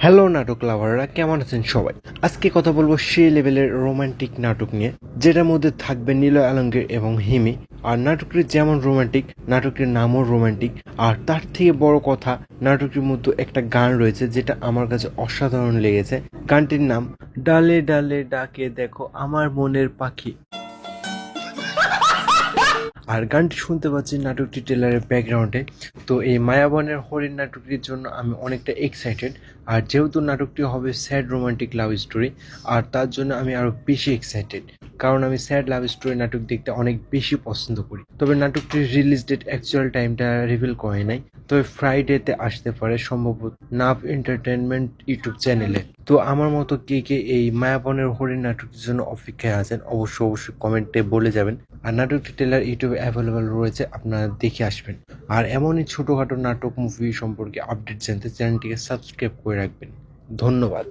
Hello নাটক লাভাররা, কেমন আছেন সবাই? আজকে কথা বলবো সেই লেভেলের রোমান্টিক নাটক নিয়ে, যেটার মধ্যে থাকবে নিলয় আলমগীর এবং হিমি। আর নাটকটি যেমন রোমান্টিক, নাটকটির নামও রোমান্টিক। আর তার থেকে বড় কথা, নাটকটির মধ্যে একটা গান রয়েছে যেটা আমার কাছে অসাধারণ লেগেছে। গানটির নাম ডালে ডালে ডাকে দেখো আমার মনের পাখি। আর গানটি শুনতে পাচ্ছি নাটকটি ট্রেলারের ব্যাকগ্রাউন্ডে। তো এই মায়াবনের হরিণ নাটকটির জন্য আমি অনেকটা এক্সাইটেড। আর যেহেতু নাটকটি হবে স্যাড রোমান্টিক লাভ স্টোরি, আর তার জন্য আমি আরও বেশি এক্সাইটেড, কারণ আমি স্যাড লাভ স্টোরি নাটক দেখতে অনেক বেশি পছন্দ করি। তবে নাটকটির রিলিজ ডেট অ্যাকচুয়াল টাইমটা রিভিল করে নাই, তবে ফ্রাইডেতে আসতে পারে সম্ভবত নাভ এন্টারটেনমেন্ট ইউটিউব চ্যানেলে। তো আমার মতো কে কে এই মায়াবনের হরিণ নাটকটির জন্য অপেক্ষায় আছেন, অবশ্যই কমেন্টে বলে যাবেন। আর নাটকটি ট্রেলার ইউটিউবে অ্যাভেলেবল রয়েছে, আপনারা দেখে আসবেন। আর এমনই ছোটোখাটো নাটক মুভি সম্পর্কে আপডেট জানতে চ্যানেলটিকে সাবস্ক্রাইব করে রাখবেন। ধন্যবাদ।